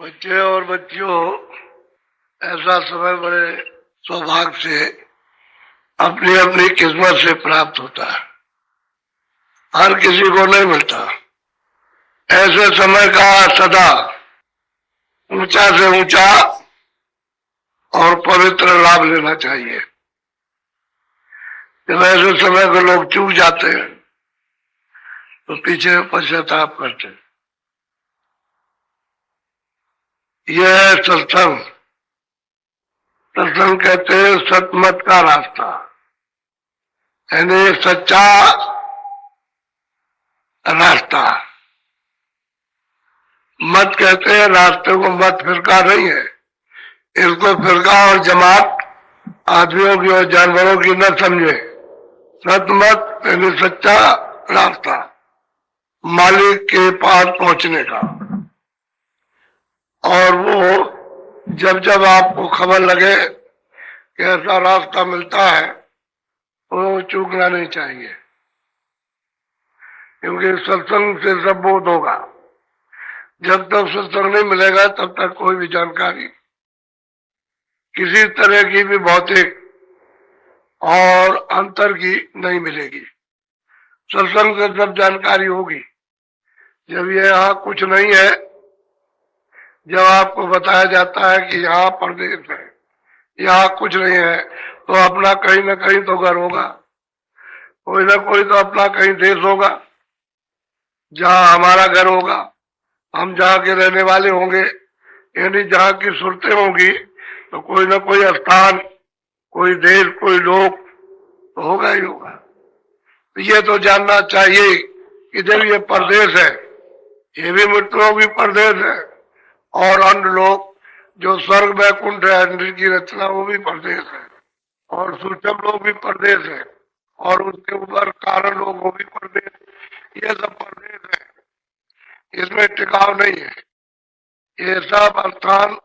बच्चे और बच्चियों, ऐसा समय बड़े सौभाग्य से अपनी अपनी किस्मत से प्राप्त होता है, हर किसी को नहीं मिलता। ऐसे समय का सदा ऊंचा से ऊंचा और पवित्र लाभ लेना चाहिए। जब ऐसे समय को लोग चूक जाते हैं तो पीछे पश्चाताप करते हैं। यह है सत्संग। सत्संग कहते हैं सतमत का रास्ता, यानी सच्चा रास्ता। मत कहते हैं रास्ते को, मत फिरका नहीं है। इसको फिरका और जमात आदमियों की और जानवरों की न समझे। सतमत यानी सच्चा रास्ता, मालिक के पास पहुंचने का। और वो जब जब आपको खबर लगे कि ऐसा रास्ता मिलता है वो चूकना नहीं चाहिए, क्योंकि सत्संग से सब बोध होगा। जब तक सत्संग नहीं मिलेगा तब तक कोई भी जानकारी किसी तरह की भी भौतिक और अंतर की नहीं मिलेगी। सत्संग से सब जानकारी होगी। जब ये यहाँ कुछ नहीं है, जब आपको बताया जाता है कि यहाँ परदेश है, यहाँ कुछ नहीं है, तो अपना कहीं ना कहीं तो घर होगा, कोई ना कोई तो अपना कहीं देश होगा जहाँ हमारा घर होगा, हम जहाँ के रहने वाले होंगे, यानी जहाँ की सुरतें होंगी तो कोई ना कोई स्थान, कोई देश, कोई लोग तो होगा ही होगा। तो ये तो जानना चाहिए कि जब ये परदेश है, ये भी मित्रों भी परदेश है, और अन्य लोग जो स्वर्ग वैकुंठ है, इंद्र की रचना, वो भी परदेश है, और सूक्ष्म लोग भी परदेश है, और उसके ऊपर कारण लोग वो भी परदेश। ये सब परदेश है, इसमें टिकाव नहीं है। ये सब स्थान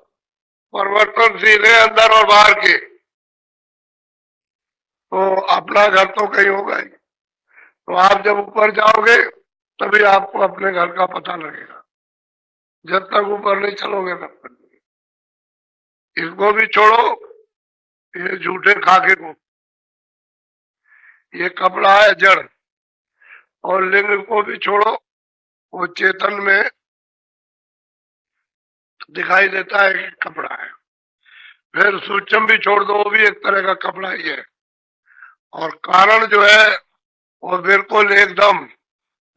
परिवर्तनशील है, अंदर और बाहर के। तो अपना घर तो कहीं होगा ही। तो आप जब ऊपर जाओगे तभी आपको अपने घर का पता लगेगा। जब तक ऊपर नहीं चलोगे तब तक नहीं। इसको भी छोड़ो, ये झूठे खाके को। ये कपड़ा है जड़, और लिंग को भी छोड़ो, वो चेतन में दिखाई देता है कि कपड़ा है। फिर सूक्ष्म भी छोड़ दो, वो भी एक तरह का कपड़ा ही है। और कारण जो है वो बिल्कुल एकदम,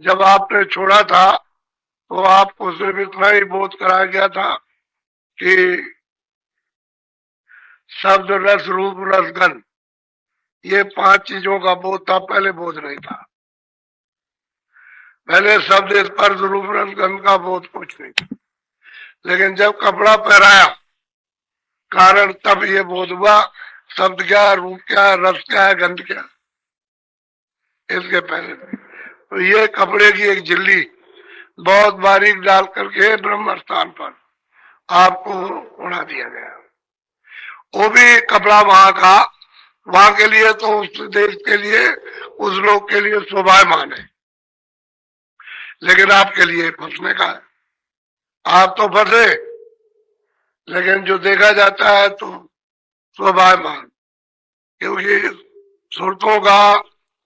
जब आपने छोड़ा था तो आपको सिर्फ इतना ही बोध कराया गया था कि शब्द, रस, रूप, रसगंध, ये 5 चीजों का बोध था। पहले बोध नहीं था। पहले शब्द, स्पर्श, रूप, रसगंध का बोध कुछ नहीं था। लेकिन जब कपड़ा पहनाया कारण, तब ये बोध हुआ शब्द क्या, रूप क्या, रस क्या है, गंध क्या। इसके पहले तो ये कपड़े की एक झिल्ली बहुत बारीक डाल करके ब्रह्म स्थान पर आपको उड़ा दिया गया। वो भी कपड़ा वहां का, वहां के लिए तो, उस देश के लिए, उस लोग के लिए शोभायमान है, लेकिन आपके लिए फंसने का है। आप तो फंसे, लेकिन जो देखा जाता है तो शोभायमान, क्योंकि सुरतों का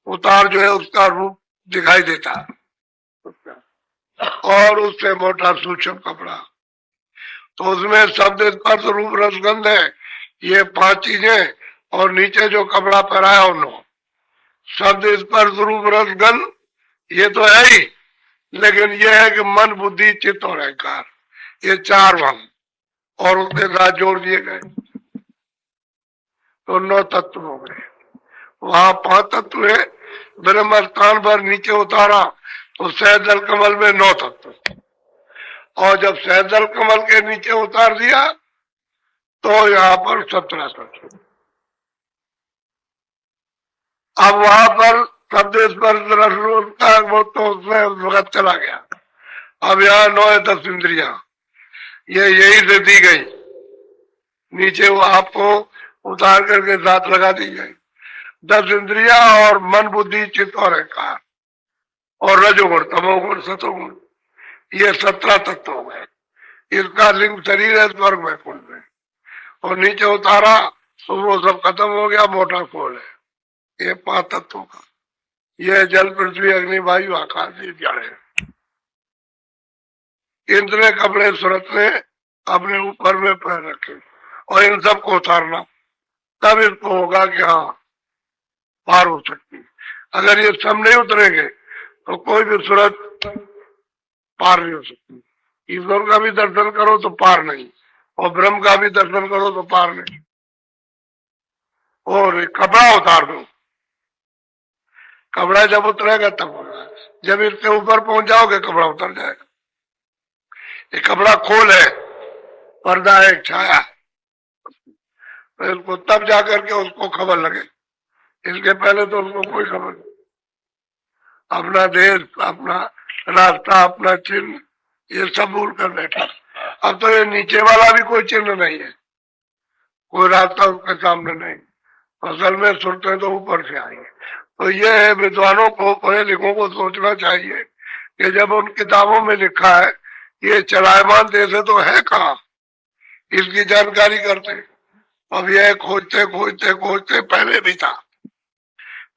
उतार जो है उसका रूप दिखाई देता है, और उससे मोटा सूक्ष्म कपड़ा। तो उसमें शब्द, स्पर्श, रूप, रसगंध है, ये 5 चीजें, और नीचे जो कपड़ा पहनाया उन्होंने, शब्द, स्पर्श, रूप, रसगंध, ये तो है ही, लेकिन ये है कि मन, बुद्धि, चित्त और अहंकार, ये 4 भंग और उसके साथ जोड़ दिए गए तो 9 तत्व हो गए। वहां 5 तत्व है। ब्रह्म स्थान पर नीचे उतारा तो सहजल कमल में 9 तत्व, और जब सहजल कमल के नीचे उतार दिया तो यहाँ पर 17 तत्व। अब वहां पर शब्द, स्पर्श, रस, रूप का वो तो उसमें वक्त चला गया। अब यहाँ 9 10 इंद्रियां, ये यही से दी गई, नीचे वो आपको उतार करके साथ लगा दी गई। 10 इंद्रियां और मन, बुद्धि, चित्त और अहंकार, और रजोगुण, तमोगुण, सतोगुण, ये 17 तत्व हो गए। इसका लिंग शरीर है स्वर्ग में कुंड में, और नीचे उतारा तो वो सब खत्म हो गया, मोटा खोल है। ये 5 तत्वों का, ये जल पृथ्वी अग्नि वायु आकाश, ये जड़ है। इतने कपड़े सूरत ने अपने ऊपर में पहन रखे, और इन सबको उतारना, तब इसको होगा कि हाँ पार हो सकती। अगर ये सब नहीं उतरेंगे तो कोई भी सूरत पार नहीं हो सकती। ईश्वर का भी दर्शन करो तो पार नहीं, और ब्रह्म का भी दर्शन करो तो पार नहीं। और कपड़ा उतार दो, कपड़ा जब उतरेगा तब होगा, जब इसके ऊपर पहुंच जाओगे कपड़ा उतर जाएगा। ये कपड़ा खोल है, पर्दा है, छाया है, तो इसको तब जाकर के उसको खबर लगे, इसके पहले तो उसको कोई खबर नहीं। अपना देश, अपना रास्ता, अपना चिन्ह, ये सब भूल कर बैठा। अब तो ये नीचे वाला भी कोई चिन्ह नहीं है, कोई रास्ता उसके सामने नहीं। असल में सुनते तो ऊपर से आएंगे। तो ये है, विद्वानों को, पढ़े लिखों को सोचना चाहिए कि जब उन किताबों में लिखा है ये चलायमान देश है तो है कहाँ, इसकी जानकारी करते। अब यह खोजते खोजते खोजते पहले भी था,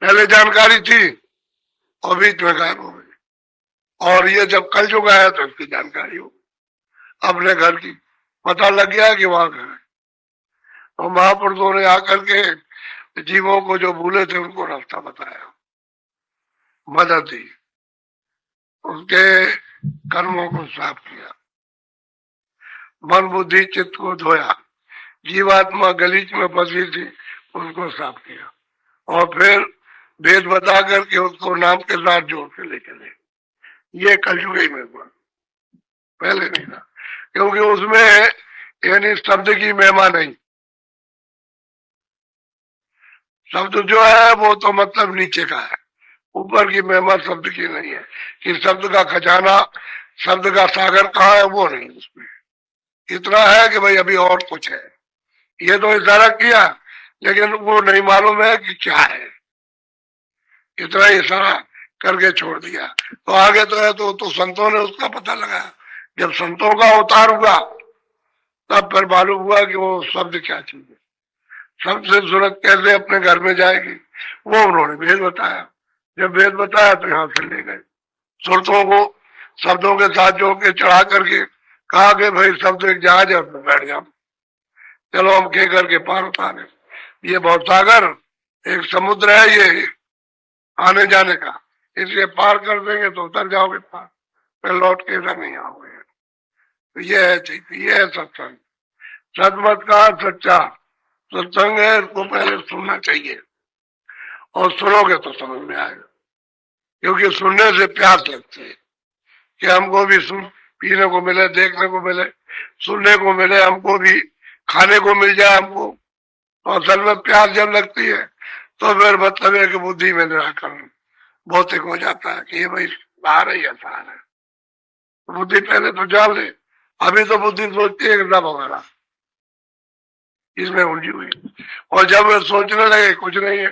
पहले जानकारी थी और बीच में गायब हो गई, और ये जब कल युग आया तो इसकी जानकारी हो, अपने घर की पता लग गया कि वहां घर है। तो महापुरुषों ने आकर के जीवों को जो भूले थे उनको रास्ता बताया, मदद दी, उसके कर्मों को साफ किया, मन बुद्धि चित्त को धोया, जीवात्मा गलीच में फंसी थी उसको साफ किया, और फिर भेद बता करके उसको नाम के साथ जोड़ के ले चले। ये कलयुग में हुआ, पहले नहीं था, क्योंकि उसमें यानी शब्द की महिमा नहीं। शब्द जो है वो तो मतलब नीचे का है, ऊपर की महिमा शब्द की नहीं है, कि शब्द का खजाना, शब्द का सागर कहाँ है वो नहीं। उसमें इतना है कि भाई अभी और कुछ है, ये तो इशारा किया लेकिन वो नहीं मालूम है कि क्या है, इतना इशारा करके छोड़ दिया। तो आगे तो है तो संतों ने उसका पता लगाया, जब संतों का अवतार हुआ तब फिर मालूम हुआ कि वो शब्द क्या चीज है, शब्द से सूरत कैसे अपने घर में जाएगी, वो उन्होंने भेद बताया। जब भेद बताया तो यहाँ से ले गए, सुरतों को शब्दों के साथ जोड़ के चढ़ा करके कहा कि भाई शब्द एक जहाज है उसमें बैठ जाओ, चलो हम कह करके पार उतारे। ये भवसागर एक समुद्र है, ये आने जाने का, इसलिए पार कर देंगे तो उतर जाओगे पार, फिर लौट के इधर नहीं आओगे। तो ये है चैत्य, ये है सत्संग। सतमत का सच्चा सत्संग है, इसको पहले सुनना चाहिए, और सुनोगे तो समझ में आएगा, क्योंकि सुनने से प्यास लगती है कि हमको भी सुन पीने को मिले, देखने को मिले, सुनने को मिले, हमको भी खाने को मिल जाए हमको। तो असल में प्यास जब लगती है तो फिर मतलब है कि बुद्धि में निराकरण भौतिक हो जाता है कि ये भाई बाहर ही आसान है। तो बुद्धि पहले तो जान ले, अभी तो बुद्धि सोचती है एकदम वगैरह इसमें उलझी हुई, और जब वे सोचने लगे कुछ नहीं है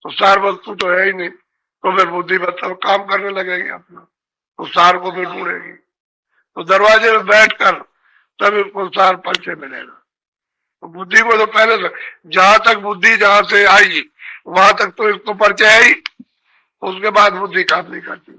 तो सार वस्तु तो है ही नहीं, तो फिर बुद्धि मतलब काम करने लगेगी अपना, तो सार को भी ढूंढेगी। तो दरवाजे में बैठकर तब इसको सार परिचय मिलेगा। तो बुद्धि को तो पहले जहां तक बुद्धि जहां से आई वहां तक तो इसको परिचय आई, उसके बाद बुद्धि काम नहीं करती।